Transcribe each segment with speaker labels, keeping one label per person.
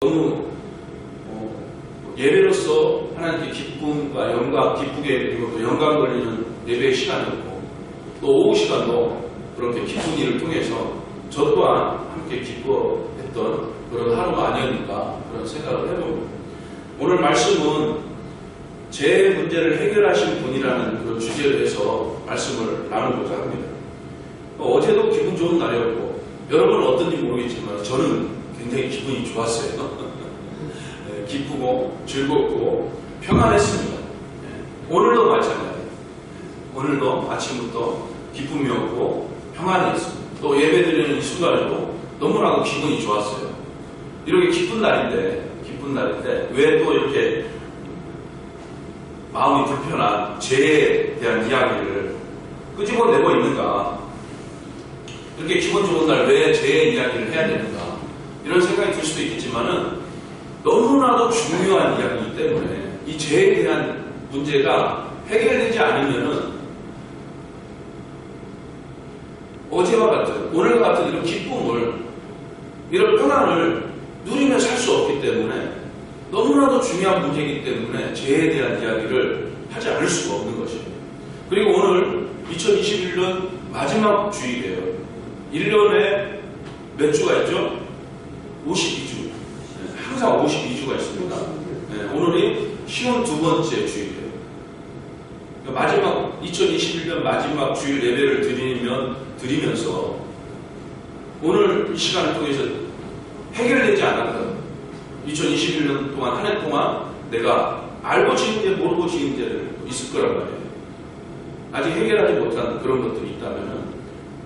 Speaker 1: 너무 예배로서 하나님께 기쁨과 영광, 기쁘게 그리고 또 영광 걸리는 예배의 시간이었고 또 오후 시간도 그렇게 기쁜 일을 통해서 저 또한 함께 기뻐했던 그런 하루가 아니었는가 그런 생각을 해봅니다. 오늘 말씀은 제 문제를 해결하신 분이라는 그런 주제로 해서 말씀을 나누고자 합니다. 어제도 기분 좋은 날이었고 여러분은 어떤지 모르겠지만 저는 굉장히 기분이 좋았어요. 기쁘고 즐겁고 평안했습니다. 오늘도 마찬가지예요. 오늘도 아침부터 기쁨이었고 평안했습니다. 또 예배드리는 이 순간에도 너무나도 기분이 좋았어요. 이렇게 기쁜 날인데 왜 또 이렇게 마음이 불편한 죄에 대한 이야기를 끄집어내고 있는가? 이렇게 기분 좋은 날 왜 죄의 이야기를 해야 되는가? 이런 생각이 들 수도 있겠지만은 너무나도 중요한 이야기이기 때문에 이 죄에 대한 문제가 해결되지 않으면은 어제와 같은 오늘과 같은 이런 기쁨을 이런 평안을 누리며 살 수 없기 때문에 너무나도 중요한 문제이기 때문에 죄에 대한 이야기를 하지 않을 수가 없는 것입니다. 그리고 오늘 2021년 마지막 주일이에요. 1년에 몇 주가 있죠? 52주. 항상 52주가 있습니다. 오늘이 52번째 주일이에요. 마지막 2021년 마지막 주일 예배를 드리면서 오늘 이 시간을 통해서 해결되지 않았던 2021년 동안 한 해 동안 내가 알고 지은 죄 모르고 지은 죄를 있을 거란 말이에요. 아직 해결하지 못한 그런 것들이 있다면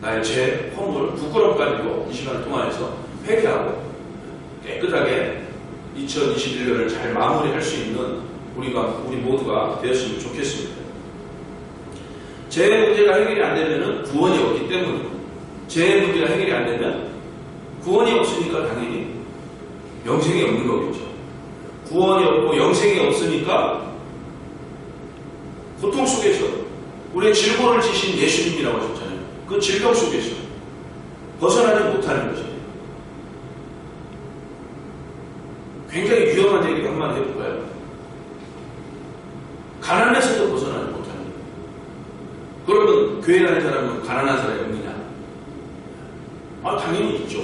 Speaker 1: 나의 죄, 허물, 부끄럼 가지고 이 시간을 통해서 회개하고 깨끗하게 2021년을 잘 마무리할 수 있는 우리 모두가 되었으면 좋겠습니다. 죄 문제가 해결이 안 되면 구원이 없기 때문에 죄 문제가 해결이 안 되면 구원이 없으니까 당연히 영생이 없는 거겠죠. 구원이 없고 영생이 없으니까 고통 속에서 우리의 질고를 지신 예수님이라고 하셨잖아요. 그 질병 속에서 벗어나지 못하는 것입니다. 굉장히 위험한 얘기 한마디 해볼까요? 가난해서도 벗어나지 못하는 거예요. 그러면 교회 다니는 사람은 가난한 사람이 없느냐? 당연히 있죠.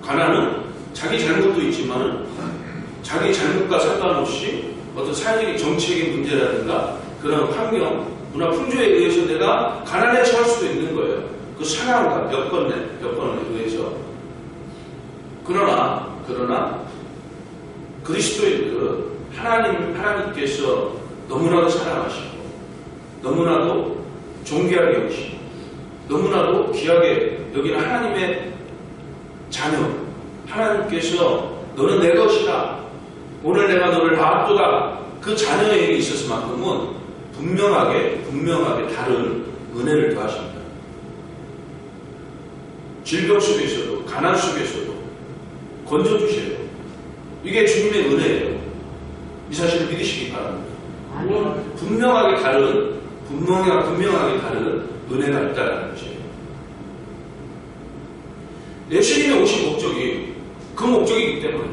Speaker 1: 가난은 자기 잘못도 있지만 자기 잘못과 상관없이 어떤 사회적인 정치적인 문제라든가 그런 환경, 문화 풍조에 의해서 내가 가난에 처할 수도 있는 거예요. 그 상황과 여건에 의해서. 그러나 그리스도인들은 하나님께서 너무나도 사랑하시고 너무나도 존귀하게 여기시고 너무나도 귀하게 여기는 하나님의 자녀 하나님께서 너는 내 것이다. 오늘 내가 너를 낳았도다. 그 자녀에게 있었을만큼은 분명하게 다른 은혜를 더하십니다. 질병 속에서도 가난 속에서도 건져주세요. 이게 주님의 은혜예요. 이 사실을 믿으시기 바랍니다. 분명하게 다른 은혜가 있다는 것이에요. 예수님이 오신 목적이 그 목적이기 때문에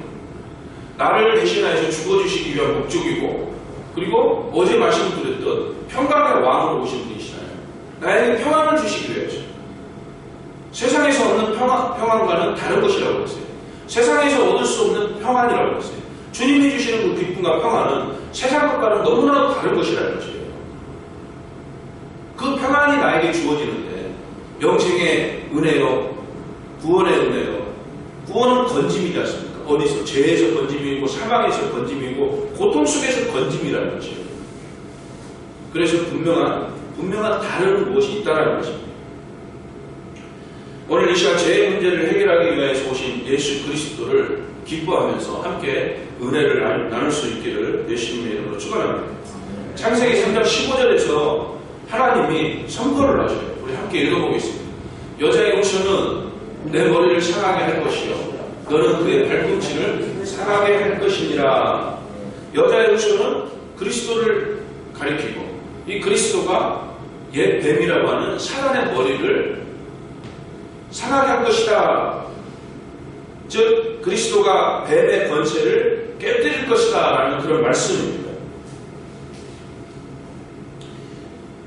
Speaker 1: 나를 대신하여서 죽어주시기 위한 목적이고 그리고 어제 말씀드렸던 평강의 왕으로 오신 분이시잖아요. 나에게 평안을 주시기 위해서 세상에서 얻는 평안과는 다른 것이라고 했어요. 세상에서 얻을 수 없는 평안이라고 했어요. 주님이 주시는 그 기쁨과 평안은 세상 것과는 너무나도 다른 것이라는 것이에요. 그 평안이 나에게 주어지는데 영생의 은혜요, 구원의 은혜요. 구원은 건짐이지 않습니까? 어디서? 죄에서 건짐이고 사망에서 건짐이고 고통 속에서 건짐이라는 것이에요. 그래서 분명한 다른 무엇이 있다는 것입니다. 오늘 이 시간 죄의 문제를 해결하기 위해서 오신 예수 그리스도를 기뻐하면서 함께 은혜를 나눌 수 있기를 예수님의 이름으로 축원합니다. 창세기 3장 15절에서 하나님이 선포를 하셔요. 우리 함께 읽어보겠습니다. 여자의 후손은 내 머리를 상하게 할 것이요 너는 그의 발꿈치를 상하게 할 것이니라. 여자의 후손은 그리스도를 가리키고 이 그리스도가 옛 뱀이라고 하는 사단의 머리를 상하게 할 것이다. 즉 그리스도가 뱀의 권세를 깨뜨릴 것이다 라는 그런 말씀입니다.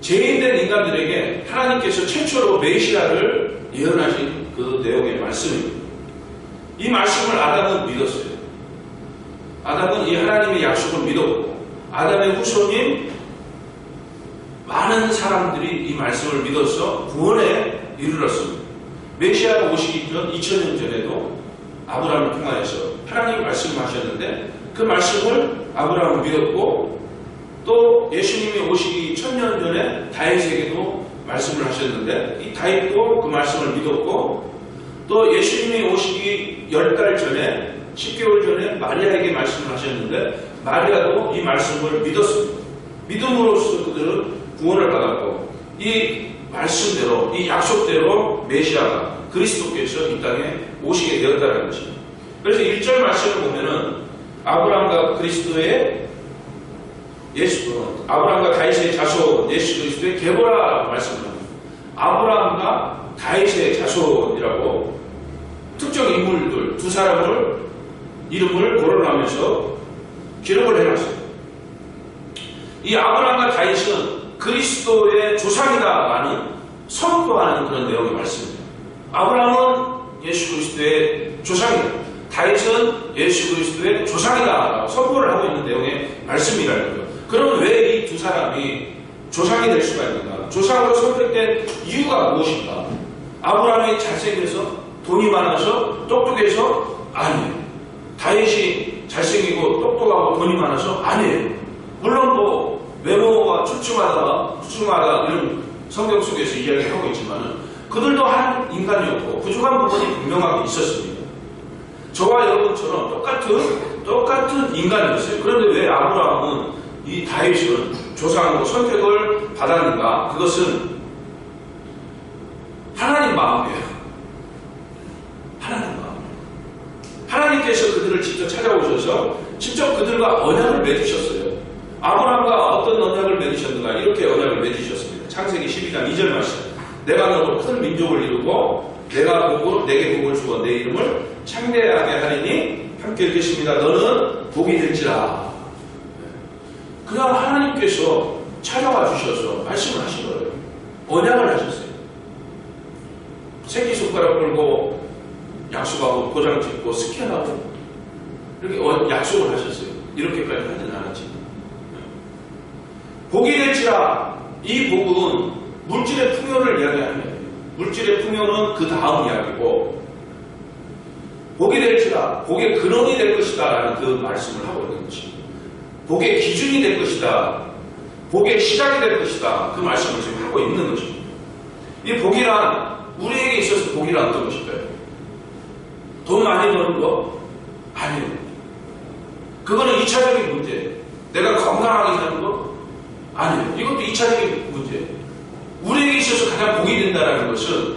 Speaker 1: 죄인된 인간들에게 하나님께서 최초로 메시아를 예언하신 그 내용의 말씀입니다. 이 말씀을 아담은 믿었어요. 아담은 이 하나님의 약속을 믿었고 아담의 후손인 많은 사람들이 이 말씀을 믿어서 구원에 이르렀습니다. 메시아가 오시기 전 2000년 전에도 아브라함을 통하여서 하나님이 말씀하셨는데 그 말씀을 아브라함은 믿었고 또 예수님이 오시기 1000년 전에 다윗에게도 말씀을 하셨는데 이 다윗도 그 말씀을 믿었고 또 예수님이 오시기 10달 전에 10개월 전에 마리아에게 말씀을 하셨는데 마리아도 이 말씀을 믿었습니다. 믿음으로써 그들은 구원을 받았고 이 말씀대로 이 약속대로 메시아가 그리스도께서 이 땅에 오시게 되었다는 것입니다. 그래서 1절 말씀을 보면은 아브라함과 그리스도의 아브라함과 다윗의 자손 예수 그리스도의 계보라고 말씀합니다. 아브라함과 다윗의 자손이라고 특정 인물들 두 사람을 이름을 거론하면서 기록을 해놨어요. 이 아브라함과 다윗은 그리스도의 조상이다라는 선포하는 그런 내용의 말씀입니다. 아브라함은 예수 그리스도의 조상이다. 다윗은 예수 그리스도의 조상이다라고 선포를 하고 있는 내용의 말씀이라는 거죠. 그러면 왜 이 두 사람이 조상이 될 수가 있는가? 조상으로 선택된 이유가 무엇인가? 아브라함이 잘생겨서 돈이 많아서 똑똑해서 아니에요. 다윗이 잘생기고 똑똑하고 돈이 많아서 아니에요. 물론 뭐 외모가 출중하다 이런 성경 속에서 이야기하고 있지만은 그들도 한 인간이었고 부족한 부분이 분명하게 있었습니다. 저와 여러분처럼 똑같은 인간이었어요. 그런데 왜 아브라함은 이 다윗은 조상으로 선택을 받았는가? 그것은 하나님 마음이에요. 하나님 마음. 하나님께서 그들을 직접 찾아오셔서 직접 그들과 언약을 맺으셨어요. 아브라함과 어떤 언약을 맺으셨는가? 이렇게 언약을 맺으셨습니다. 창세기 12장 2절 말씀. 내가 너로 큰 민족을 이루고 내가 내게 복을 주어 내 이름을 창대하게 하리니 함께 읽겠습니다. 너는 복이 될지라. 그냥 하나님께서 찾아와 주셔서 말씀을 하신 거예요. 언약을 하셨어요. 새끼손가락 걸고 약속하고 도장 찍고 스캔하고 이렇게 약속을 하셨어요. 이렇게까지 하진 않았지. 복이 될지라. 이 복은 물질의 풍요를 이야기하는 거예요. 물질의 풍요는 그 다음 이야기고 복이 될지라. 복의 근원이 될 것이다 라는 그 말씀을 하고 있는 것입니다. 복의 기준이 될 것이다. 복의 시작이 될 것이다. 그 말씀을 지금 하고 있는 것입니다. 이 복이란 우리에게 있어서 복이란 어떤 것일까요? 돈 많이 버는 거? 아니에요. 그거는 2차적인 문제. 내가 건강하게 사는 거? 아니에요. 이것도 2차적인 문제. 우리에게 있어서 가장 복이 된다는 것은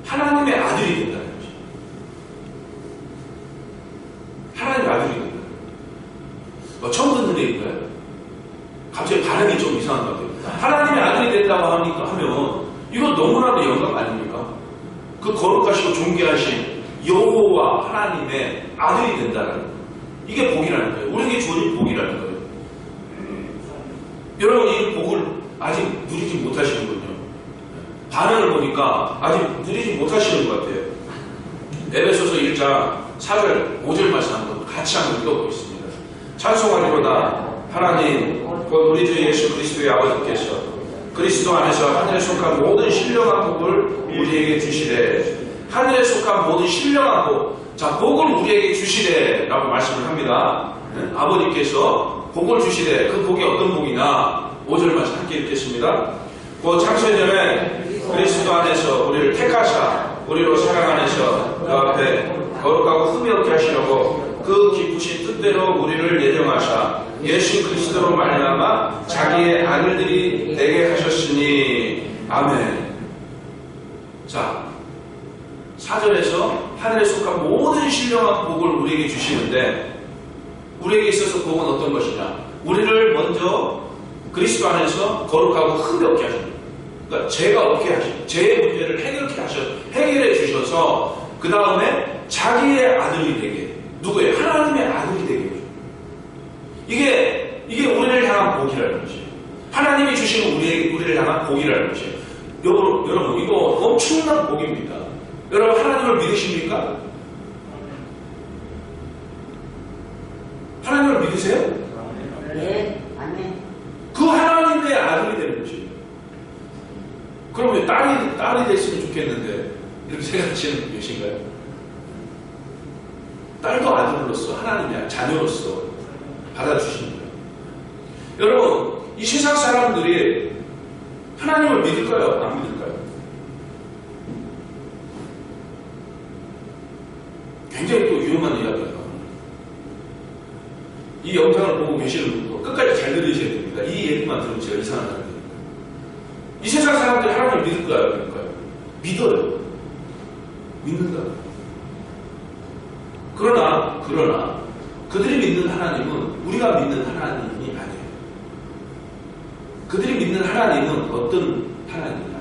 Speaker 1: 하나님의 아들이 된다는 것이죠. 하나님의 아들이 된다. 처음 듣는 얘기인가요? 갑자기 반응이 좀 이상한 것 같아요. 하나님의 아들이 된다고 하면 이거 너무나도 영광 아닙니까? 그 거룩하시고 존귀하신 여호와 하나님의 아들이 된다는 거예요. 이게 복이라는 거예요. 우리에게 주어진 복이라는 거예요. 여러분 이 복을 아직 누리지 못하시는군요. 반응을 보니까 아직 누리지 못하시는 것 같아요. 에베소서 1장 4절 5절 말씀 한번 같이 한번 읽어보겠습니다. 찬송하리로다. 하나님 곧 우리 주 예수 그리스도의 아버지께서 그리스도 안에서 하늘에 속한 모든 신령한 복을 우리에게 주시되 하늘에 속한 모든 신령한 복. 자, 복을 우리에게 주시되 라고 말씀을 합니다. 아버지께서 복을 주시되 그 복이 어떤 복이냐? 5절 말씀 함께 읽겠습니다. 곧 창세전에 그리스도 안에서 우리를 택하사 우리로 사랑 안에서 그 앞에 거룩하고 흠이 없게 하시려고 그 기쁘신 뜻대로 우리를 예정하사 예수 그리스도로 말미암아 자기의 아들들이 되게 하셨으니 아멘. 자, 4절에서 하늘에 속한 모든 신령한 복을 우리에게 주시는데 우리에게 있어서 복은 어떤 것이냐? 우리를 먼저 그리스도 안에서 거룩하고 흠이 없게 하십니다. 그러니까 죄가 없게 하십니다. 죄의 문제를 해결해 주셔서 그 다음에 자기의 아들이 되게, 누구예요? 하나님의 아들이 되게 해줘. 이게 우리를 향한 복이라는 것이에요. 하나님이 주시는 우리를 향한 복이라는 것이에요. 여러분, 이거 엄청난 복입니다. 여러분, 하나님을 믿으십니까? 하나님을 믿으세요?
Speaker 2: 네, 아멘.
Speaker 1: 그 하나님의 아들이 되는 것이에요. 그러면 딸이 됐으면 좋겠는데, 이렇게 생각하시는 분 계신가요? 딸도 아들로서, 하나님의 자녀로서 받아주시는 거예요. 여러분, 이 세상 사람들이 하나님을 믿을까요? 안 믿을까요? 굉장히 또 위험한 이야기예요. 이 영상을 보고 계시는 분도 끝까지 잘 들으셔야 됩니다. 이 얘기만 들으면 제가 이상한 사람이 됩니다. 이 세상 사람들이 하나님을 믿을까요? 믿을까요? 믿어요. 믿는다. 그러나 그들이 믿는 하나님은 우리가 믿는 하나님이 아니에요. 그들이 믿는 하나님은 어떤 하나님이냐?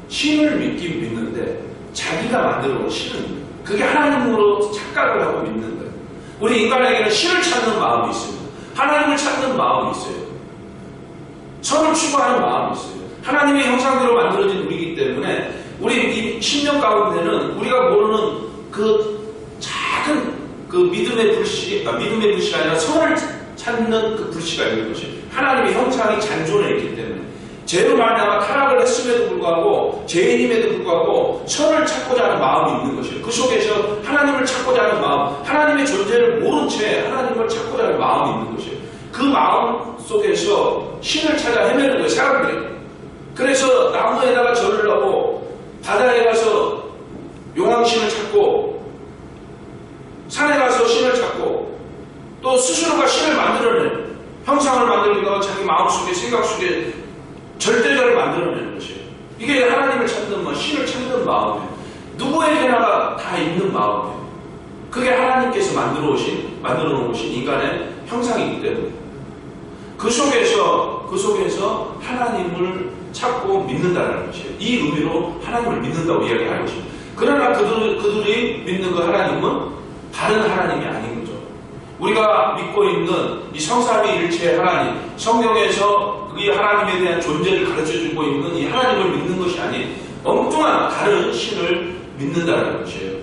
Speaker 1: 신을 믿긴 믿는데 자기가 만들어 온 신을 믿는 거예요. 그게 하나님으로 착각을 하고 믿는 거예요. 우리 인간에게는 신을 찾는 마음이 있습니다. 하나님을 찾는 마음이 있어요. 선을 추구하는 마음이 있어요. 하나님의 형상대로 만들어진 우리이기 때문에 우리 이 신령 가운데는 우리가 모르는 그 작은 그 믿음의 불씨가 아니라 선을 찾는 그 불씨가 있는 것이 하나님의 형상이 잔존해 있기 때문에 죄로 말미암아 타락을 했음에도 불구하고 죄인임에도 불구하고 선을 찾고자 하는 마음이 있는 것이에요. 그 속에서 하나님을 찾고자 하는 마음, 하나님의 존재를 모른 채 하나님을 찾고자 하는 마음이 있는 것이에요. 그 마음 속에서 신을 찾아 헤매는 거예요, 사람들이. 그래서 나무에다가 절을 하고 바다에 가서 용왕신을 찾고 산에 가서 신을 찾고 또 스스로가 신을 만들어내는 형상을 만들기도 자기 마음속에 생각 속에 절대자를 만들어내는 것이에요. 이게 하나님을 찾는 마음, 신을 찾는 마음이에요. 누구에게나 다 있는 마음이에요. 그게 하나님께서 만들어 놓으신 인간의 형상이기 때문에 그 속에서 하나님을 찾고 믿는다는 것이에요. 이 의미로 하나님을 믿는다고 이야기하는 것입니다. 그러나 그들이 믿는 그 하나님은 다른 하나님이 아닌 거죠. 우리가 믿고 있는 이 성삼위일체 하나님, 성경에서 이 하나님에 대한 존재를 가르쳐주고 있는 이 하나님을 믿는 것이 아닌 엉뚱한 다른 신을 믿는다는 것이에요.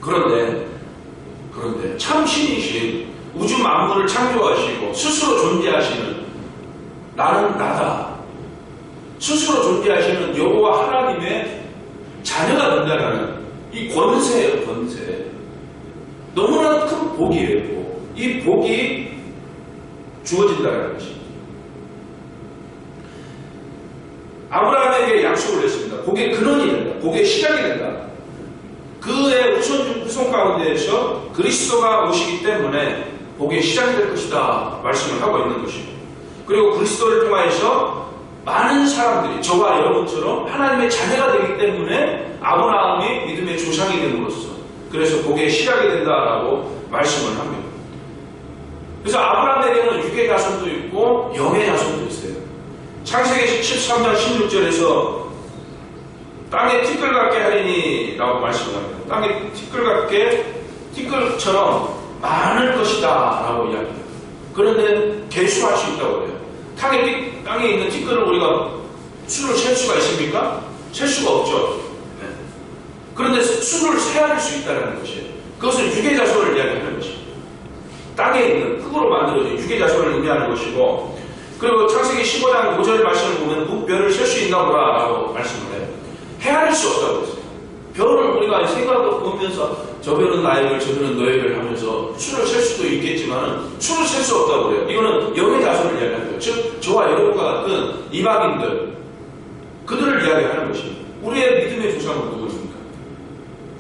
Speaker 1: 그런데 참 신이신 우주 만물을 창조하시고 스스로 존재하시는 나는 나다. 스스로 존재하시는 여호와 하나님의 자녀가 된다는 이 권세예요, 권세. 너무나 큰 복이에요. 이 복이 주어진다는 것입니다. 아브라함에게 약속을 했습니다. 복의 근원이 된다. 복의 시작이 된다. 그의 후손 가운데에서 그리스도가 오시기 때문에 복의 시작이 될 것이다 말씀을 하고 있는 것입니다. 그리고 그리스도를 통하여서 많은 사람들이 저와 여러분처럼 하나님의 자녀가 되기 때문에 아브라함이 믿음의 조상이 됨으로써 그래서 복의 시작이 된다라고 말씀을 합니다. 그래서 아브라함에게는 육의 자손도 있고 영의 자손도 있어요. 창세기 13장 16절에서 땅에 티끌 같게 하리니 라고 말씀을 합니다. 땅에 티끌처럼 많을 것이다 라고 이야기합니다. 그런데 개수할 수 있다고 해요. 땅에 있는 티끌을 우리가 수를 셀 수가 있습니까? 셀 수가 없죠. 네. 그런데 수를 세할 수 있다는 것이에요. 그것은 유계자손을 이야기하는 것입니다. 땅에 있는 흙으로 만들어진 유계자손을 의미하는 것이고, 그리고 창세기 15장 5절 말씀을 보면 별을 셀 수 있나 보라 라고 말씀을 해요. 헤아릴 수 없다고 했어요. 별을 우리가 생각을 보면서 저 별은 나의 별, 저 별은 너의 별 하면서 수를 셀 수도 있겠지만 수를 셀 수 없다고 그래요. 이거는 영의 자손을 이야기하는 거예요. 즉 저와 여러분과 같은 이방인들, 그들을 이야기하는 것입니다. 우리의 믿음의 조상은 누구입니까?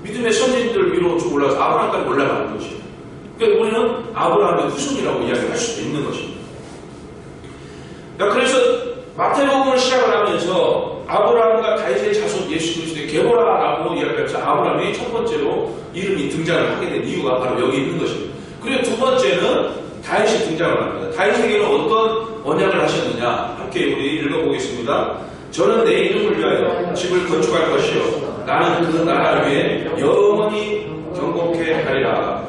Speaker 1: 믿음의 선진들 위로 쭉 올라가서 아브라함까지 올라가는 것입니다. 그러니까 우리는 아브라함의 후손이라고 이야기할 수도 있는 것입니다. 그래서 마태복음을 시작을 하면서 아브라함과 다윗의 자손 예수 그리스도의 계보라라고 이야기하면서 아브라함이 첫 번째로 이름이 등장을 하게 된 이유가 바로 여기 있는 것입니다. 그리고 두 번째는 다윗이 등장을 합니다. 다윗에게는 어떤 언약을 하셨느냐 함께 우리 읽어보겠습니다. 저는 내 이름을 위하여 집을 건축할 것이요 나는 그 나라 위에 영원히 경고케 하리라.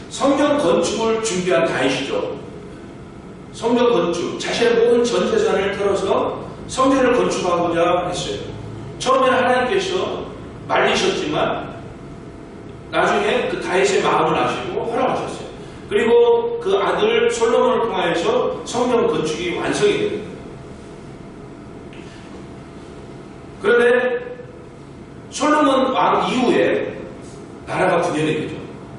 Speaker 1: 성전 건축을 준비한 다윗이죠. 성전 건축, 자신의 모든 전 재산을 털어서 성전을 건축하고자 했어요. 처음에는 하나님께서 말리셨지만 나중에 그 다윗의 마음을 아시고 허락하셨어요. 그리고 그 아들 솔로몬을 통하여서 성전 건축이 완성이 됩니다. 그런데 솔로몬 왕 이후에 나라가 분열이 되죠.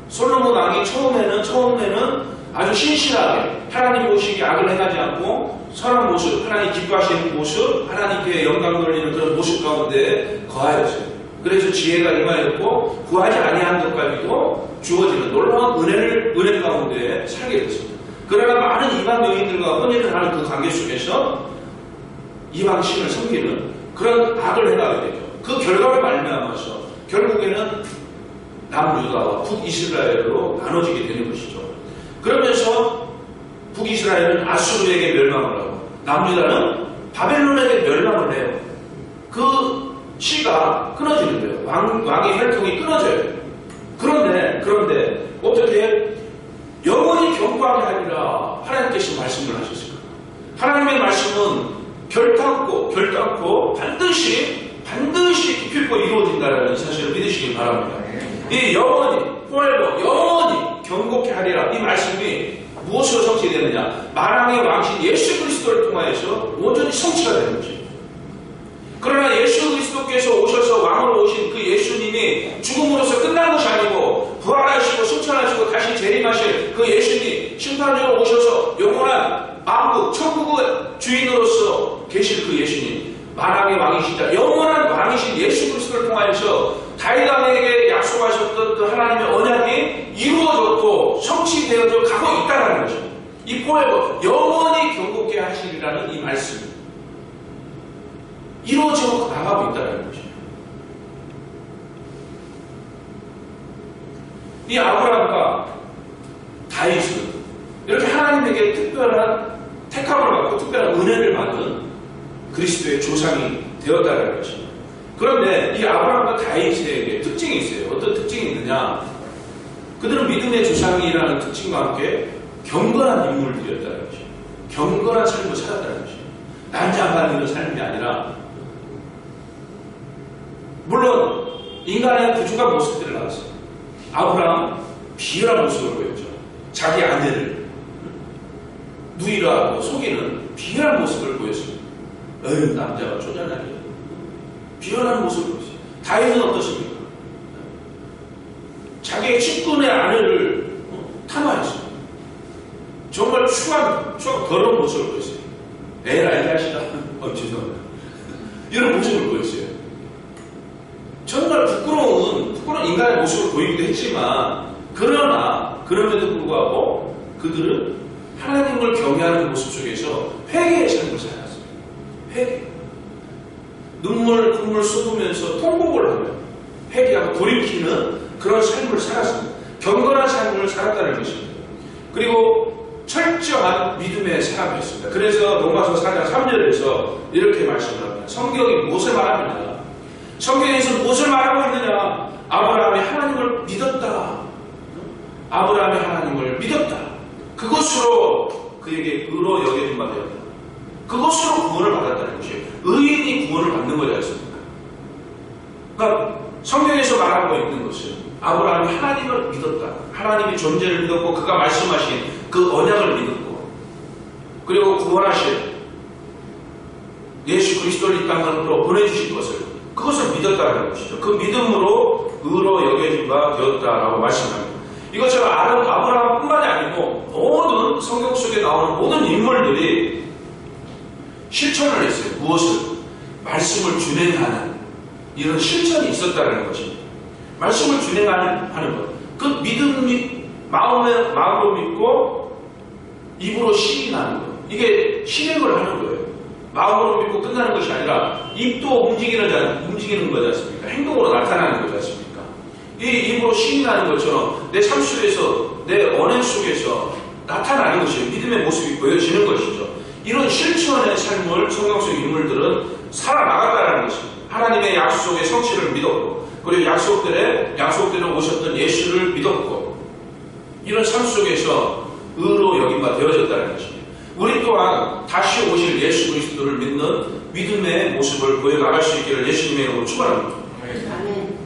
Speaker 1: 솔로몬 왕이 처음에는 아주 신실하게 하나님 보시기에 악을 행하지 않고 선한 모습, 하나님 기뻐하시는 모습, 하나님께 영광 돌리는 그런 모습 가운데 거하였어요. 그래서 지혜가 임하였고 구하지 아니한 것까지도 주어지는 놀라운 은혜 가운데 살게 됐습니다. 그러나 많은 이방 여인들과 혼인을 하는 그 관계 속에서 이방신을 섬기는 그런 악을 행하게 되죠. 그 결과를 말미암아서 결국에는 남유다와 북이스라엘로 나눠지게 되는 것이죠. 그러면서 북이스라엘은 아수르에게 멸망을 하고 남유다는 바벨론에게 멸망을 해요. 그 시가 끊어지는데요. 왕의 혈통이 끊어져요. 그런데 어떻게 영원히 경고하게 하리라 하나님께서 말씀을 하셨습니다. 하나님의 말씀은 결단코 반드시 기필코 이루어진다는 사실을 믿으시기 바랍니다. 이 영원히 경고케 하리라 이 말씀이 무엇으로 성취되느냐? 만왕의 왕신 예수 그리스도를 통하여서 온전히 성취가 되는 것입니다. 그러나 예수 그리스도께서 오셔서 왕으로 오신 그 예수님이 죽음으로써 끝난 것이 아니고 부활하시고 승천하시고 다시 재림하실 그 예수님 심판주로 오셔서 영원한 만국 천국의 주인으로서 계실 그 예수님 만왕의 왕이시자 영원한 왕이신 예수 그리스도를 통하여서 다윗 왕에게 약속하셨던 그 하나님의 언약이 이루어졌고 성취되어져 가고 있다는 것입니다. 이 포에버 영원히 경고케 하시리라는 이 말씀입니다. 이루어져 나가고 있다는 것이죠. 이 아브라함과 다윗은 이렇게 하나님에게 특별한 택함을 받고 특별한 은혜를 받은 그리스도의 조상이 되었다는 것입니다. 그런데 이 아브라함과 다윗에게 특징이 있어요. 어떤 특징이 있느냐? 그들은 믿음의 조상이라는 특징과 함께 경건한 인물들이었다는 것입니다. 경건한 삶을 살았다는 것입니다. 난장반이는 삶이 아니라 물론 인간의 부족한 모습들을 나왔어요. 아브라함 비열한 모습을 보였죠. 자기 아내를 누이라고 속이는 비열한 모습을 보였습니다. 남자가 쪼잔하게 비열한 모습을 보였어요. 다윗은 어떻습니까? 자기의 직분의 아내를 탐하였습니다. 정말 추한 더러운 모습을 보였어요. 에라이 자식아 죄송합니다. 이런 모습을 보였어요. 정말 부끄러운 인간의 모습을 보이기도 했지만 그럼에도 불구하고 그들은 하나님을 경외하는 모습 속에서 회개의 삶을 살았습니다. 회개. 눈물 쏟으면서 통곡을 하며 회개하고 돌이키는 그런 삶을 살았습니다. 경건한 삶을 살았다는 것입니다. 그리고 철저한 믿음의 사람이었습니다. 그래서 로마서 4장 3절에서 이렇게 말씀을 합니다. 성경이 무엇을 말합니까? 성경에서 무엇을 말하고 있느냐? 아브라함이 하나님을 믿었다. 아브라함이 하나님을 믿었다. 그것으로 그에게 의로 여겨진 바 되었다. 그것으로 구원을 받았다는 것이에요. 의인이 구원을 받는 거지 않습니까? 그러니까 성경에서 말하고 있는 것은 아브라함이 하나님을 믿었다. 하나님의 존재를 믿었고 그가 말씀하신 그 언약을 믿었고 그리고 구원하실 예수 그리스도를 이 땅으로 보내주신 그것을 믿었다는 것이죠. 그 믿음으로 의로 여겨진 바 되었다라고 말씀합니다. 이것처럼 아브라함뿐만이 아니고 모든 성경 속에 나오는 모든 인물들이 실천을 했어요. 무엇을? 말씀을 준행하는 이런 실천이 있었다는 것입니다. 말씀을 준행하는 것. 그 믿음이 마음으로 믿고 입으로 시인하는 것. 이게 실행을 하는 거예요. 마음으로 믿고 끝나는 것이 아니라 입도 움직이는 거지 않습니까? 행동으로 나타나는 거지 않습니까? 이 입으로 시인하는 것처럼 내 삶 속에서 내 언행 속에서 나타나는 것이에요. 믿음의 모습이 보여지는 것이죠. 이런 실천의 삶을 성경 속 인물들은 살아나갔다는 것입니다. 하나님의 약속의 성취를 믿었고, 그리고 약속대로 오셨던 예수를 믿었고, 이런 삶 속에서 의로 여김바 되어졌다는 것입니다. 우리 또한 다시 오실 예수 그리스도를 믿는 믿음의 모습을 보여나갈 수 있기를 예수님의 이름으로 축원합니다.
Speaker 2: 아멘.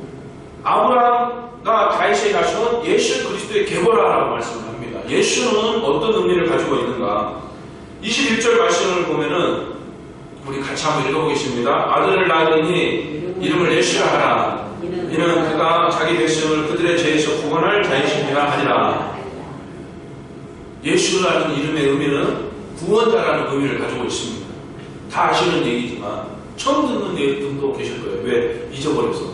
Speaker 1: 아브라함과 다윗에 가서 예수 그리스도의 계보라라고 말씀을 합니다. 예수는 어떤 의미를 가지고 있는가? 21절 말씀을 보면은 우리 같이 한번 읽어보겠습니다. 아들을 낳으니 이름을 예수라 하라. 이는 그가 자기 백성을 그들의 죄에서 구원할 자이심이라 하니라. 예수라는 이름의 의미는 구원자라는 의미를 가지고 있습니다. 다 아시는 얘기지만 처음 듣는 분도 계실 거예요. 왜? 잊어버려서.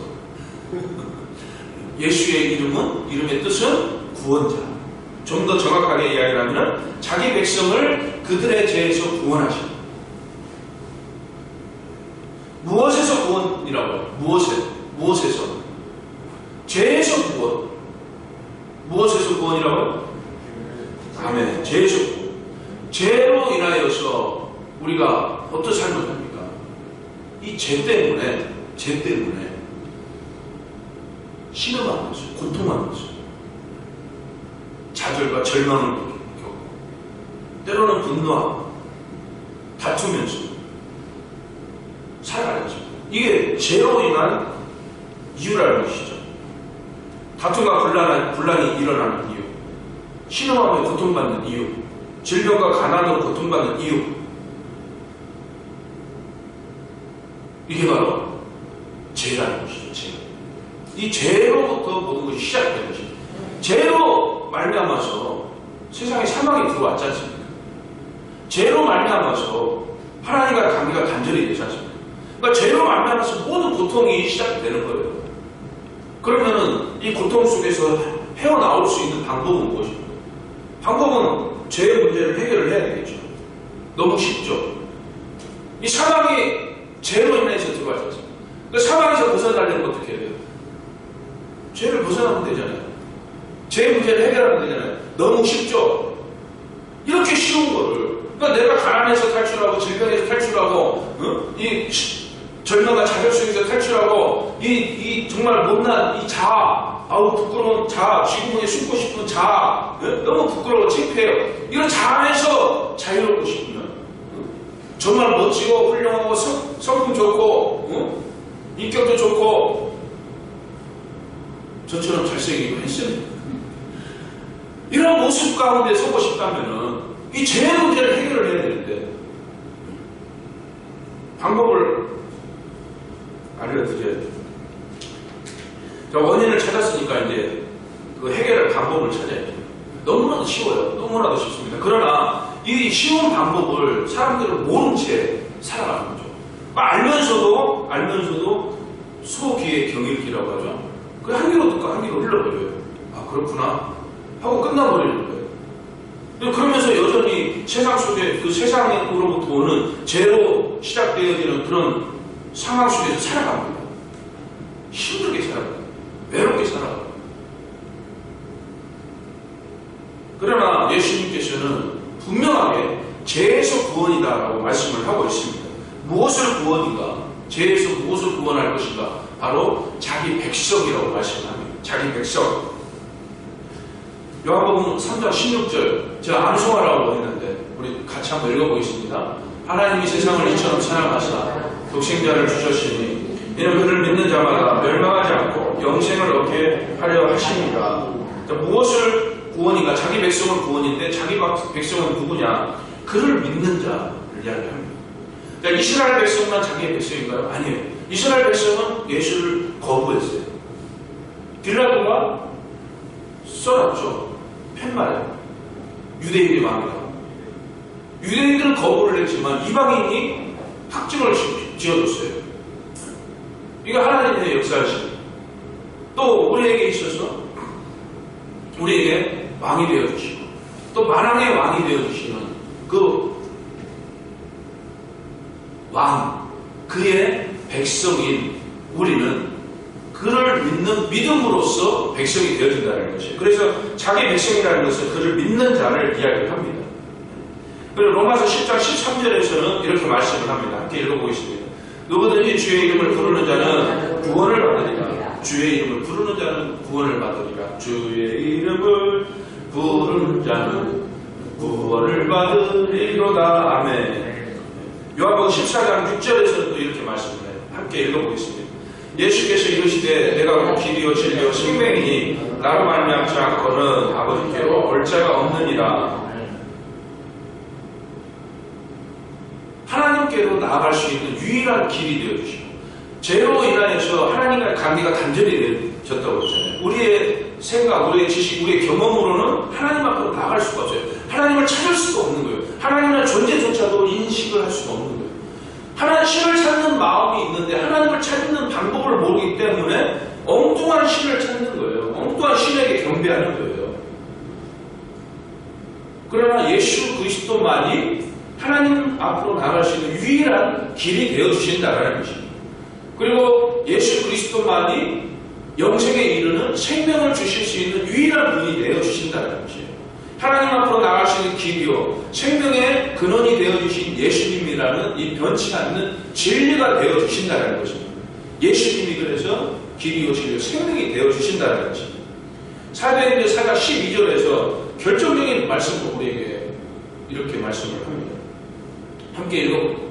Speaker 1: 예수의 이름의 뜻은 구원자. 좀 더 정확하게 이야기를 하면 자기 백성을 그들의 죄에서 구원하십니다. 무엇에서 구원이라고 해요? 무엇에서? 죄에서 구원. 무엇에서 구원이라고 해요? 아멘. 죄에서 구원. 죄로 인하여서 우리가 어떤 삶을 삽니까? 이 죄 때문에 신음하는 거죠. 고통하는 거죠. 좌절과 절망을 겪고, 때로는 분노하고, 다투면서 살아가는 거죠. 이게 죄로 인한 이유라는 것이죠. 다툼과 분란이 일어나는 이유, 신음하며 고통받는 이유, 질병과 가난으로 고통받는 이유, 이게 바로 죄라는 것이죠. 죄. 이 죄로부터 모든 것이 시작된 것이죠. 죄로 말미암아서 세상에 사망이 들어왔지 않습니까? 죄로 말미암아서 하나님과 관계가 단절이 되지 않습니까? 그러니까 죄로 말미암아서 모든 고통이 시작되는 거예요. 그러면은 이 고통 속에서 헤어나올 수 있는 방법은 무엇입니까? 방법은 죄의 문제를 해결을 해야 되겠죠. 너무 쉽죠. 이 사망이 죄로 인해서 들어가지 않습니까? 그러니까 사망에서 벗어나려면 어떻게 해야 돼요? 죄를 벗어나면 되잖아요. 죄 문제를 해결하면 되잖아요. 너무 쉽죠? 이렇게 쉬운 거를. 그러니까 내가 가난해서 탈출하고, 질병에서 탈출하고, 이 절망과 좌절 속에서 탈출하고, 이 정말 못난 이 자아, 부끄러운 자아, 쥐구멍에 숨고 싶은 자아, 너무 부끄러워, 창피해요. 이런 자아에서 자유롭고 싶으면, 정말 멋지고 훌륭하고 성품 좋고, 인격도 좋고, 저처럼 잘생기고 했습니다. 이런 모습 가운데 서고 싶다면은 이 죄 문제를 해결을 해야 되는데 방법을 알려드려야 돼요. 원인을 찾았으니까 이제 그 해결할 방법을 찾아야 돼요. 너무나도 쉬워요. 너무나도 쉽습니다. 그러나 이 쉬운 방법을 사람들은 모른 채 살아가는 거죠. 알면서도 소기의 경일기라고 하죠. 그 한 귀로 듣고 한 귀로 흘러버려요. 아, 그렇구나 하고 끝나버리는 거예요. 그러면서 여전히 세상 속에 그 세상으로부터 오는 죄로 시작되어지는 그런 상황 속에서 살아갑니다. 힘들게 살아가요. 외롭게 살아가요. 그러나 예수님께서는 분명하게 죄에서 구원이다라고 말씀을 하고 있습니다. 무엇을 구원인가? 죄에서 무엇을 구원할 것인가? 바로 자기 백성이라고 말씀을 합니다. 자기 백성. 요한복음 3장 16절 제가 암송하라고 했는데 우리 같이 한번 읽어보겠습니다. 하나님이 세상을 이처럼 사랑하사 독생자를 주셨으니 이는 그를 믿는 자마다 멸망하지 않고 영생을 얻게 하려 하십니다. 무엇을 구원인가? 자기 백성은 구원인데 자기 백성은 누구냐? 그를 믿는 자를 이야기합니다. 이스라엘 백성만 자기의 백성인가요? 아니에요. 이스라엘 백성은 예수를 거부했어요. 빌라도가 써놨죠. 팻말에 유대인의 마음이다. 유대인들은 거부를 했지만 이방인이 확증을 지어줬어요. 이게 하나님의 역사이십니다. 또 우리에게 있어서 우리에게 왕이 되어주시고 또 만왕의 왕이 되어주시는 그 왕, 그의 백성인 우리는 그를 믿는 믿음으로써 백성이 되어진다는 것이에요. 그래서 자기 백성이라는 것은 그를 믿는 자를 이야기를 합니다. 그리고 로마서 10장 13절에서는 이렇게 말씀을 합니다. 함께 읽어보겠습니다. 누구든지 주의 이름을 부르는 자는 구원을 받으리라. 주의 이름을 부르는 자는 구원을 받으리라. 주의 이름을 부르는 자는 구원을 받으리로다. 아멘. 요한복음 14장 6절에서는 또 이렇게 말씀을 해요. 함께 읽어보겠습니다. 예수께서 이르시되 내가 길이요 진리요 생명이니 나로 말미암지 않고는 아버지께로 올 자가 없느니라. 하나님께로 나아갈 수 있는 유일한 길이 되어주시고, 죄로 인하여서 하나님과의 관계가 단절이 되어졌다고 했잖아요. 우리의 생각, 우리의 지식, 우리의 경험으로는 하나님 앞으로 나아갈 수가 없어요. 하나님을 찾을 수가 없는 거예요. 하나님의 존재조차도 인식을 할 수가 없는 거예요. 하나님 신을 찾는 마음이 있는데 하나님을 찾는 방법을 모르기 때문에 엉뚱한 신을 찾는 거예요. 엉뚱한 신에게 경배하는 거예요. 그러나 예수 그리스도만이 하나님 앞으로 나갈 수 있는 유일한 길이 되어주신다는 것입니다. 그리고 예수 그리스도만이 영생에 이르는 생명을 주실 수 있는 유일한 분이 되어주신다는 것이에요. 하나님 앞으로 나갈 수 있는 길이요 생명의 근원이 되어주신 예수님이라는 이 변치 않는 진리가 되어주신다는 것입니다. 예수님이 그래서 길이요 진리요 생명이 되어주신다는 것입니다. 사도행전 4장 12절에서 결정적인 말씀을 우리에게 이렇게 말씀을 합니다. 함께 읽어볼게요.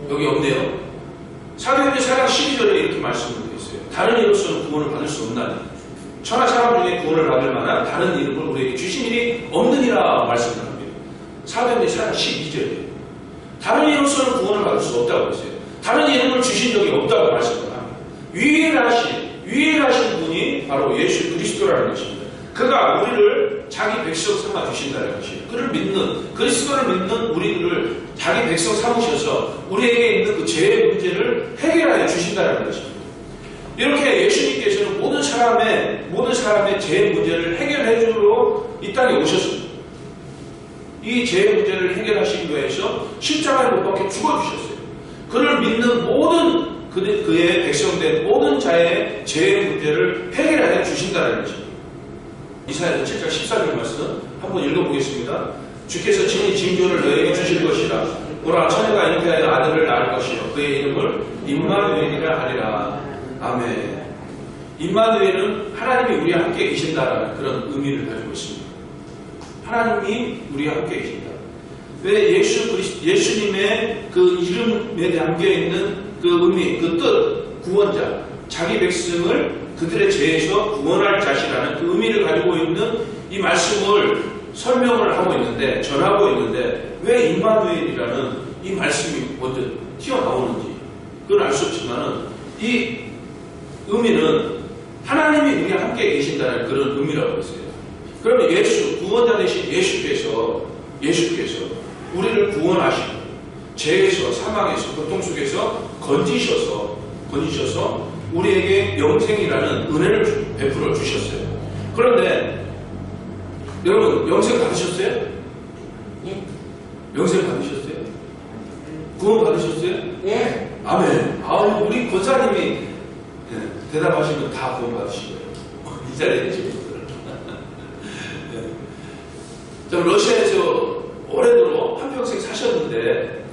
Speaker 1: 여기 없네요. 사도행전 4장 12절에 이렇게 말씀을 드리고 있어요. 다른 이로서는 구원을 받을 수 없나니 천하 사람 중에 구원을 받을 만한 다른 이름을 우리에게 주신 일이 없느니라 말씀을 합니다. 사도행전 4장 12절이에요. 다른 이로서는 구원을 받을 수 없다고 했어요. 다른 이름을 주신 적이 없다고 말씀을 합니다. 유일하신 분이 바로 예수 그리스도라는 것입니다. 그가 우리를 자기 백성 삼아 주신다는 것이에요. 그를 믿는, 그리스도를 믿는 우리들을 자기 백성 삼으셔서 우리에게 있는 그 죄의 문제를 해결하여 주신다는 것입니다. 이렇게 예수님께서는 모든 사람의 죄의 문제를 해결해 주러 이 땅에 오셨습니다. 이 죄의 문제를 해결하시기 위해서 십자가에 못 박혀 죽어주셨어요. 그를 믿는 모든 그의 백성된 모든 자의 죄의 문제를 해결하여 주신다는 것입니다. 이사야서 7장 14절 말씀 한번 읽어보겠습니다. 주께서 친히 징조를 너에게 주실 것이라. 보라, 처녀가 잉태하여 아들을 낳을 것이요 그의 이름을 임마누엘이라 하리라. 아멘. 임마누엘은 하나님이 우리와 함께 계신다라는 그런 의미를 가지고 있습니다. 하나님이 우리와 함께 계신다. 왜 예수님의 그 이름에 담겨있는 그 의미, 그 뜻, 구원자, 자기 백성을 그들의 죄에서 구원할 자시라는 그 의미를 가지고 있는 이 말씀을 설명을 하고 있는데, 전하고 있는데, 왜 임마누엘이라는 이 말씀이 먼저 튀어나오는지 그건 알 수 없지만은 이 의미는 하나님이 우리와 함께 계신다는 그런 의미라고 했어요. 그러면 구원자 되신 예수께서 우리를 구원하시고 죄에서, 사망에서, 고통 속에서 건지셔서 우리에게 영생이라는 은혜를 베풀어 주셨어요. 그런데 여러분, 영생 받으셨어요?
Speaker 2: 예.
Speaker 1: 영생 받으셨어요? 구원 받으셨어요?
Speaker 2: 예.
Speaker 1: 아멘. 우리 권사님이 대답하시면 다 구원 받으신 거예요. 이 자리에 계신 분들. 저 러시아에서 오래도록 한평생 사셨는데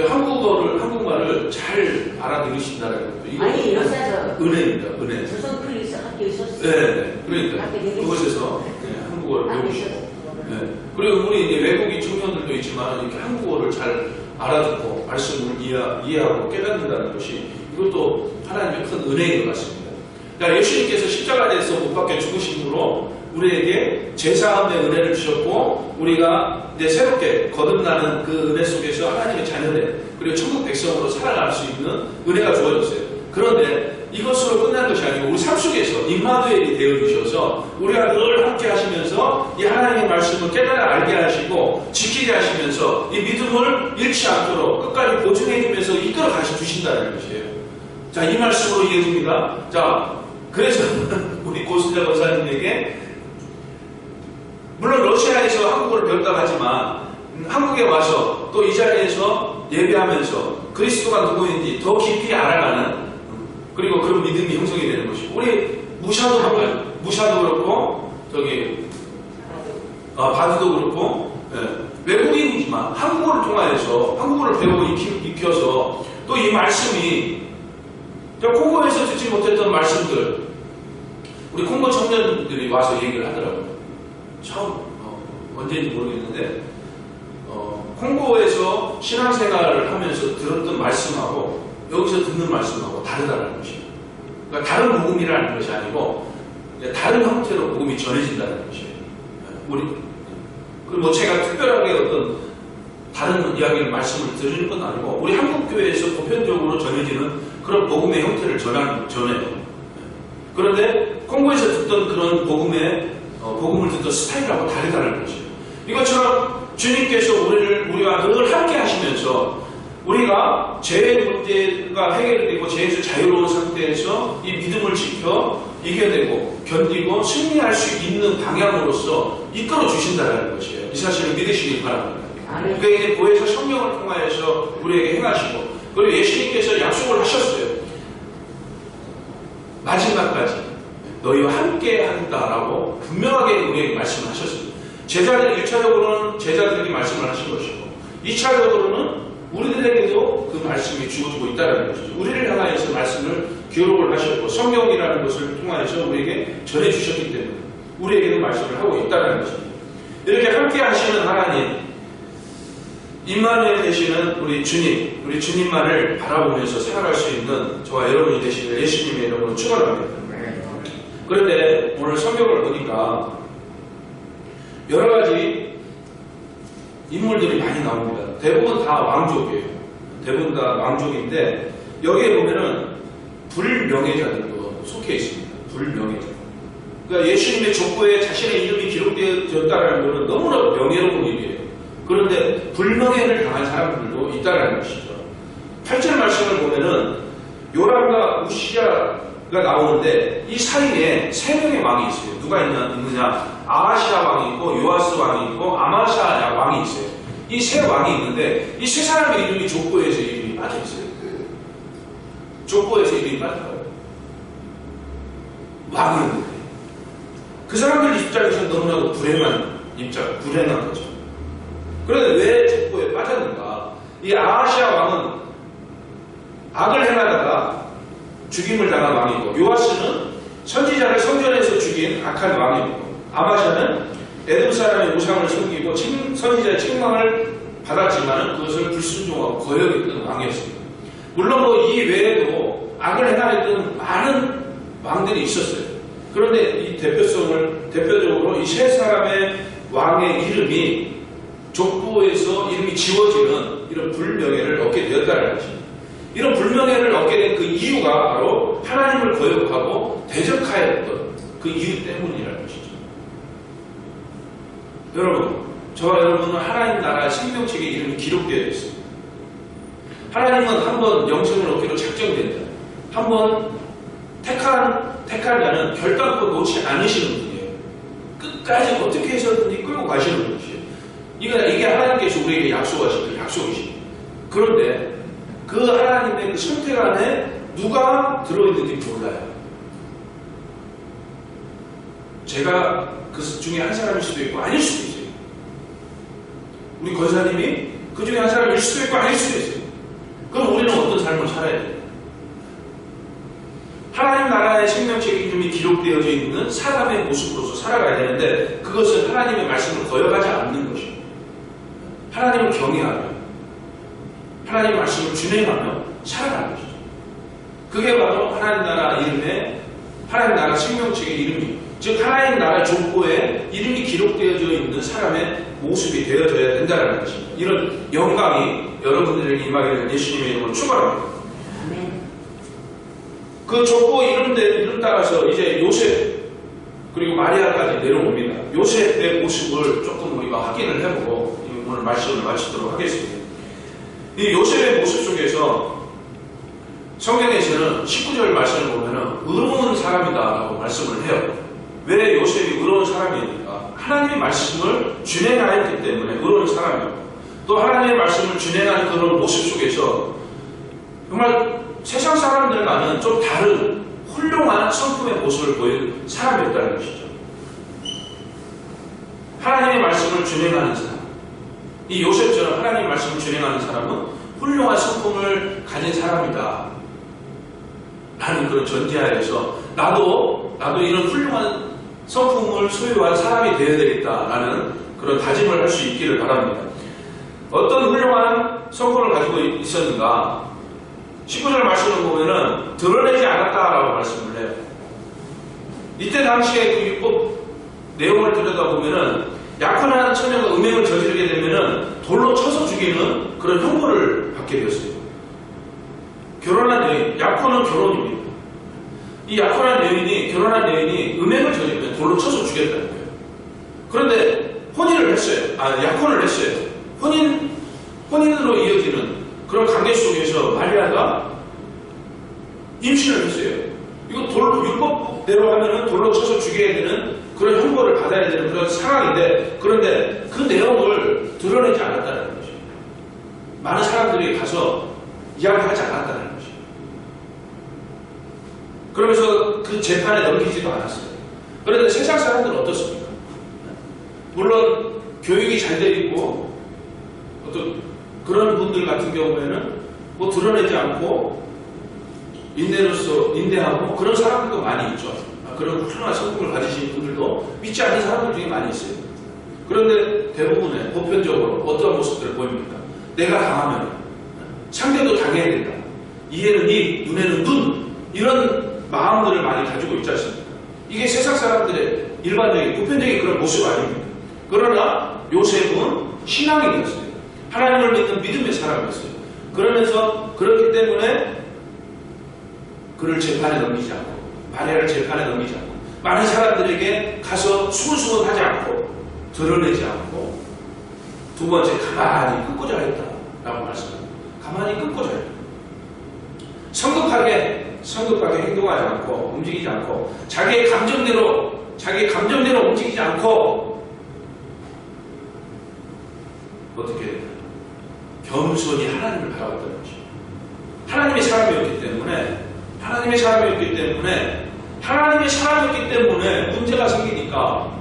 Speaker 1: 한국말을 잘 알아들으신다는 것도
Speaker 2: 아니, 러시아에서
Speaker 1: 은혜입니다. 은혜.
Speaker 2: 조선 프리스 학교 있었어요.
Speaker 1: 네. 그러니까 그곳에서 한국어를 배우시고, 그리고 우리 이제 외국인 청년들도 있지만 이렇게 한국어를 잘 알아듣고 말씀을 이해하고 깨닫는다는 것이 이것도 하나님의 큰 은혜인 것 같습니다. 그러니까 예수님께서 십자가에서 못 박혀 죽으심으로 우리에게 제사함의 은혜를 주셨고, 우리가 이제 새롭게 거듭나는 그 은혜 속에서 하나님의 자녀된, 그리고 천국 백성으로 살아갈 수 있는 은혜가 주어졌어요. 그런데 이것으로 끝난 것이 아니고 우리 삶 속에서 임마누엘이 되어주셔서 우리가 늘 함께 하시면서 이 하나님의 말씀을 깨달아 알게 하시고 지키게 하시면서 이 믿음을 잃지 않도록 끝까지 보증해 주면서 이끌어 가시 주신다는 것이에요. 자, 이 말씀으로 이해됩니다. 자, 그래서 우리 고순자 권사님에게, 물론 러시아에서 한국어를 배웠다고 하지만 한국에 와서 또 이 자리에서 예배하면서 그리스도가 누구인지 더 깊이 알아가는, 그리고 그런 믿음이 형성이 되는 것이고, 우리 무샤도 그렇고 바드도 그렇고 외국인이지만 한국어를 통하여서 한국어를 배우고 익혀서 또 이 말씀이 콩고에서 듣지 못했던 말씀들 우리 콩고 청년들이 와서 얘기를 하더라고요. 처음 언제인지 모르겠는데 콩고에서 신앙생활을 하면서 들었던 말씀하고 여기서 듣는 말씀하고 다르다는 것이에요. 그러니까 다른 복음이라는 것이 아니고 다른 형태로 복음이 전해진다는 것이에요. 그리고 제가 특별하게 어떤 다른 이야기를 말씀을 드리는 건 아니고 우리 한국교회에서 보편적으로 전해지는 그런 복음의 형태를 전해요. 그런데 콩고에서 듣던 그런 복음을 듣던 스타일하고 다르다는 것이에요. 이것처럼 주님께서 우리와 늘 함께 하시면서 우리가 죄의 문제가 해결되고 죄에서 자유로운 상태에서 이 믿음을 지켜 이겨내고 견디고 승리할 수 있는 방향으로서 이끌어 주신다는 것이에요. 이 사실을 믿으시길 바랍니다. 그러니까 이제 보혜사 성령을 통하여서 우리에게 행하시고 그리고 예수님께서 약속을 하셨어요. 마지막까지 너희와 함께 한다라고 분명하게 우리에게 말씀을 하셨습니다. 제자들 1차적으로는 제자들에게 말씀을 하신 것이고 2차적으로는 우리들에게도 그 말씀이 주어지고 있다는 것이죠. 우리를 향하여서 말씀을 기록을 하셨고 성경이라는 것을 통하여서 우리에게 전해주셨기 때문에 우리에게도 말씀을 하고 있다는 것입니다. 이렇게 함께 하시는 하나님 임마누엘 되시는 우리 주님만을 바라보면서 살아갈 수 있는 저와 여러분이 되시는 예수님의 이름으로 축원합니다. 그런데 오늘 성경을 보니까 여러 가지 인물들이 많이 나옵니다. 대부분 다 왕족이에요. 대부분 다 왕족인데 여기에 보면은 불명예자들도 속해 있습니다. 불명예자. 그러니까 예수님의 족보에 자신의 이름이 기록되었다는 것은 너무나 명예로운 일이에요. 그런데 불명예를 당한 사람들도 있다는 것이죠. 8절 말씀을 보면은 요람과 우시야가 나오는데 이 사이에 3명의 왕이 있어요. 누가 있느냐? 아하시아 왕이 있고 요아스 왕이 있고 아마샤야 왕이 있어요. 이 3 왕이 있는데 이 3 사람의 이름이 족보에서 이름이 빠져 있어요. 족보에서 이름이 빠져요. 왕이었는데 그 사람들 입장에서 너무나도 불행한 거죠. 그런데 왜 족보에 빠졌는가? 이 아하시아 왕은 악을 행하다가 죽임을 당한 왕이고 요아스는 선지자를 성전에서 죽인 악한 왕이고 아마샤는 에돔 사람의 우상을 섬기고 선지자의 책망을 받았지만 그것을 불순종하고 거역했던 왕이었습니다. 물론 이 외에도 악을 행하였던 많은 왕들이 있었어요. 그런데 이 대표적으로 이 3 사람의 왕의 이름이 족보에서 이름이 지워지는 이런 불명예를 얻게 되었다는 것입니다. 이런 불명예를 얻게 된 그 이유가 바로 하나님을 거역하고 대적하였던 그 이유 때문이라는 것이죠. 여러분, 저와 여러분은 하나님 나라의 생명책에 이름이 기록되어 있습니다. 하나님은 한번 영생을 얻기로 작정된다. 한번 택한 자는 결단코 놓지 않으시는 분이에요. 끝까지 어떻게 해서든지 끌고 가시는 분이에요. 이게 하나님께서 우리에게 약속하신 그 약속이십니다. 그런데 그 하나님의 그 선택 안에 누가 들어있는지 몰라요. 제가 그 중에 한 사람일 수도 있고 아닐 수도 있어요. 우리 권사님이 그 중에 한 사람일 수도 있고 아닐 수도 있어요. 그럼 우리는 어떤 삶을 살아야 돼요? 하나님 나라의 생명책의 이름이 기록되어져 있는 사람의 모습으로서 살아가야 되는데 그것은 하나님의 말씀을 거역하지 않는 것입니다. 하나님을 경외하며 하나님의 말씀을 준행하며 살아가는 것이죠. 그게 바로 하나님 나라 이름의 하나님 나라 생명책의 이름이 즉 하나님 나라 족보에 이름이 기록되어져 있는 사람의 모습이 되어져야 된다는 것입니다. 이런 영광이 여러분들에게 임하게 되는 예수님의 이름으로 축원합니다. 그 족보 이름 따라서 이제 요셉 그리고 마리아까지 내려옵니다. 요셉의 모습을 조금 우리가 확인을 해보고 오늘 말씀을 마치도록 하겠습니다. 이 요셉의 모습 속에서 성경에서는 19절 말씀을 보면 의로운 사람이다라고 말씀을 해요. 왜 요셉이 의로운 사람입니까? 하나님의 말씀을 준행하였기 때문에 의로운 사람이고 또 하나님의 말씀을 준행하는 그런 모습 속에서 정말 세상 사람들과는 좀 다른 훌륭한 성품의 모습을 보인 사람이었다는 것이죠. 하나님의 말씀을 준행하는 사람. 이 요셉처럼 하나님의 말씀을 준행하는 사람은 훌륭한 성품을 가진 사람이다 라는 그런 전제하에서 나도 이런 훌륭한 성품을 소유한 사람이 되어야 되겠다라는 그런 다짐을 할 수 있기를 바랍니다. 어떤 훌륭한 성품을 가지고 있었는가? 19절 말씀을 보면은 드러내지 않았다라고 말씀을 해요. 이때 당시에 그 율법 내용을 들여다보면은 약혼한 처녀가 음행을 저지르게 되면은 돌로 쳐서 죽이는 그런 형벌을 받게 되었어요. 결혼한 여인, 약혼은 결혼입니다. 이 약혼한 여인이, 결혼한 여인이 음행을 저지르면 돌로 쳐서 죽였다는 거예요. 그런데 혼인을 했어요. 약혼을 했어요. 혼인으로 이어지는 그런 관계 속에서 마리아가 임신을 했어요. 이거 율법대로 하면은 돌로 쳐서 죽여야 되는 그런 형벌을 받아야 되는 그런 상황인데, 그런데 그 내용을 드러내지 않았다는 거죠. 많은 사람들이 가서 이야기하지 않았다는 거죠. 그러면서 그 재판에 넘기지도 않았어요. 그런데 세상 사람들은 어떻습니까? 물론 교육이 잘 되어 있고 어떤 그런 분들 같은 경우에는 뭐 드러내지 않고 인내하고 그런 사람들도 많이 있죠. 그런 훌륭한 성품을 가지신 분들도 믿지 않는 사람들 중에 많이 있어요. 그런데 대부분의 보편적으로 어떤 모습들을 보입니까? 내가 당하면 상대도 당해야 된다. 이에는 이, 눈에는 눈, 이런 마음들을 많이 가지고 있지 않습니까? 이게 세상 사람들의 일반적인 보편적인 그런 모습 아닙니까? 그러나 요셉은 신앙이 되었어요. 하나님을 믿는 믿음의 사람이었어요. 그러면서 그렇기 때문에 그를 재판에 넘기지 않고, 마리아를 재판에 넘기지 않고, 많은 사람들에게 가서 수근수근하지 않고, 드러내지 않고, 두 번째, 가만히 끊고자 했다라고 말씀합니다. 가만히 끊고자 했다. 성급하게 행동하지 않고, 움직이지 않고, 자기의 감정대로 움직이지 않고, 어떻게 해야 되나? 겸손히 하나님을 바라봤다는 거죠. 하나님의 사람이었기 때문에 문제가 생기니까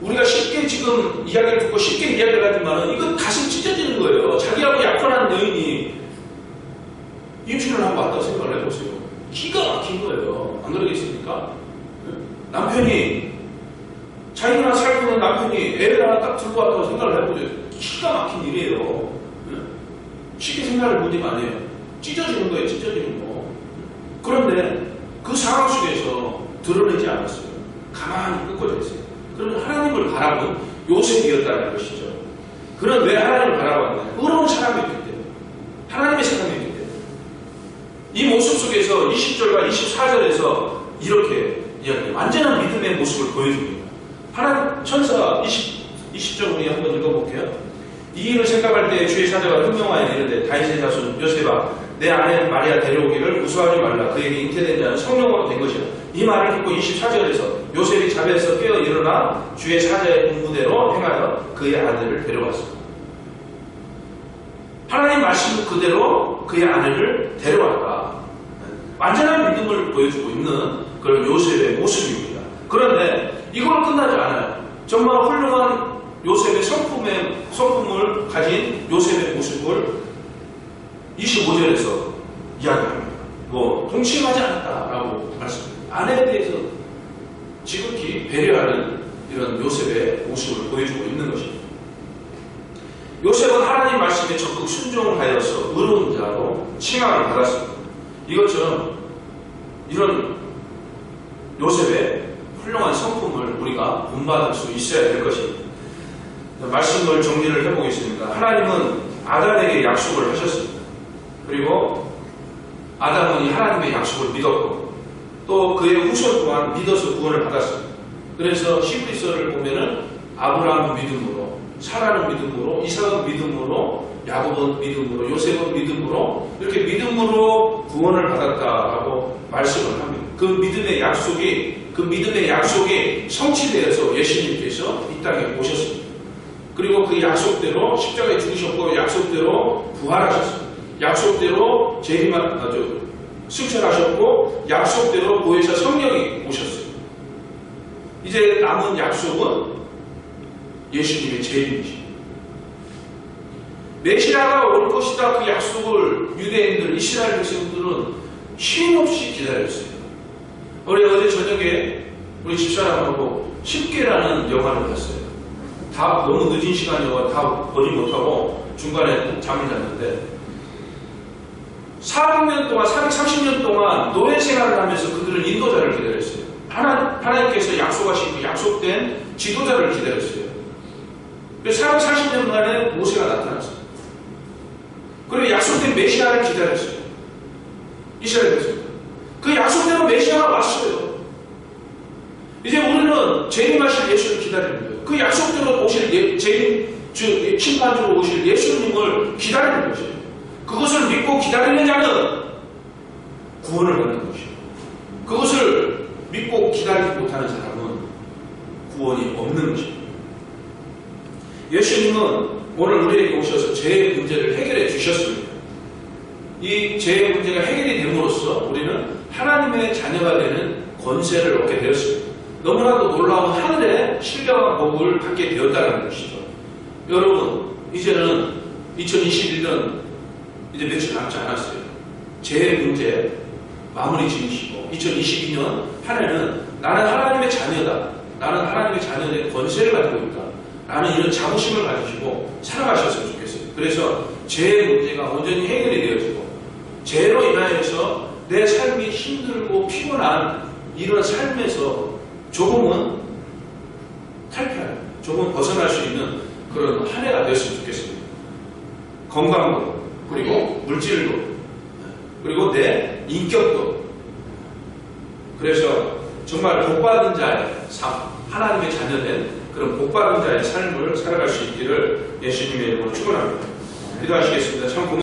Speaker 1: 우리가 쉽게 지금 이야기를 듣고 쉽게 이야기를 하지만 이건 가슴 찢어지는 거예요. 자기하고 약혼한 여인이 임신을 하고 왔다고 생각을 해보세요. 기가 막힌 거예요. 안 그러겠습니까? 남편이 자기가 살고 있는 남편이 애를 하나 딱 들고 왔다고 생각을 해보세요. 기가 막힌 일이에요. 쉽게 생각을 못하면 안 해요. 찢어지는 거예요. 찢어지는 거. 그런데 그 상황 속에서 드러내지 않았어요. 가만히 끊고져 있어요. 그러면 하나님을 바라본 요셉이었다는 것이죠. 그는 왜 하나님을 바라봤나요? 의로운 사람이었기 때문에. 하나님의 사람이었기 때문에. 이 모습 속에서 20절과 24절에서 이렇게 이야기해요. 완전한 믿음의 모습을 보여줍니다. 하나님 천사 20절 우리 한번 읽어볼게요. 이 일을 생각할 때 주의 사자가 현명하여 이르되 다윗의 자손 요셉아 내 아내 마리아 데려오기를 무수하지 말라. 그에게 잉태된 자는 성령으로 된 것이라. 이 말을 듣고 24절에서 요셉이 잠에서 깨어 일어나 주의 사자의 분부대로 행하여 그의 아내를 데려왔습니다. 하나님 말씀 그대로 그의 아내를 데려왔다. 완전한 믿음을 보여주고 있는 그런 요셉의 모습입니다. 그런데 이걸로 끝나지 않아요. 정말 훌륭한 요셉의 성품을 가진 요셉의 모습을 25절에서 이야기합니다. 동침하지 않았다라고 말씀합니다. 아내에 대해서 지극히 배려하는 이런 요셉의 모습을 보여주고 있는 것입니다. 요셉은 하나님 말씀에 적극 순종하여서 의로운 자로 칭함을 받았습니다. 이것처럼 이런 요셉의 훌륭한 성품을 우리가 본받을 수 있어야 될 것입니다. 말씀을 정리를 해보겠습니다. 하나님은 아담에게 약속을 하셨습니다. 그리고 아담은 이 하나님의 약속을 믿었고 또 그의 후손 또한 믿어서 구원을 받았습니다. 그래서 히브리서를 보면은 아브라함은 믿음으로, 사라는 믿음으로, 이삭은 믿음으로, 야곱은 믿음으로, 요셉은 믿음으로 이렇게 믿음으로 구원을 받았다라고 말씀을 합니다. 그 믿음의 약속이 성취되어서 예수님께서 이 땅에 오셨습니다. 그리고 그 약속대로 십자가에 죽으셨고 약속대로 부활하셨습니다. 약속대로 승천하셨고 약속대로 보혜사 성령이 오셨어요. 이제 남은 약속은 예수님의 재림이십니다. 메시아가 올 것이다 그 약속을 유대인들, 이스라엘 백성들은 쉼없이 기다렸어요. 우리 어제 저녁에 우리 집사람하고 10개라는 영화를 봤어요. 다 너무 늦은 시간이어서 다 보지 못하고 중간에 잠을 잤는데 400년 동안, 430년 동안 노예 생활을 하면서 그들은 인도자를 기다렸어요. 하나님께서 약속하신 그 약속된 지도자를 기다렸어요. 그래서 440년 만에 모세가 나타났어요. 그리고 약속된 메시아를 기다렸어요. 이스라엘 백성. 그 약속대로 메시아가 왔어요. 이제 우리는 재림하실 예수를 기다리는 거예요. 그 약속대로 오실 심판주로 오실 예수님을 기다리는 것이에요. 그것을 믿고 기다리는 자는 구원을 받는 것이에요. 그것을 믿고 기다리지 못하는 사람은 구원이 없는 것입니다. 예수님은 오늘 우리에게 오셔서 죄의 문제를 해결해 주셨습니다. 이 죄의 문제가 해결이 됨으로써 우리는 하나님의 자녀가 되는 권세를 얻게 되었습니다. 너무나도 놀라운 하늘의 신령한 복을 받게 되었다는 것이죠. 여러분, 이제는 2021년 이제 며칠 남지 않았어요. 죄의 문제 마무리 지으시고 2022년 한 해는 나는 하나님의 자녀다. 나는 하나님의 자녀의 권세를 가지고 있다. 라는 이런 자부심을 가지시고 살아가셨으면 좋겠어요. 그래서 죄의 문제가 온전히 해결이 되어지고 죄로 인하여서 내 삶이 힘들고 피곤한 이런 삶에서 조금은 탈피할, 조금 벗어날 수 있는 그런 한 해가 되었으면 좋겠습니다. 건강도, 그리고 물질도, 그리고 내 인격도. 그래서 정말 복받은 자의 삶, 하나님의 자녀된 그런 복받은 자의 삶을 살아갈 수 있기를 예수님의 이름으로 축원합니다. 기도하시겠습니다. 참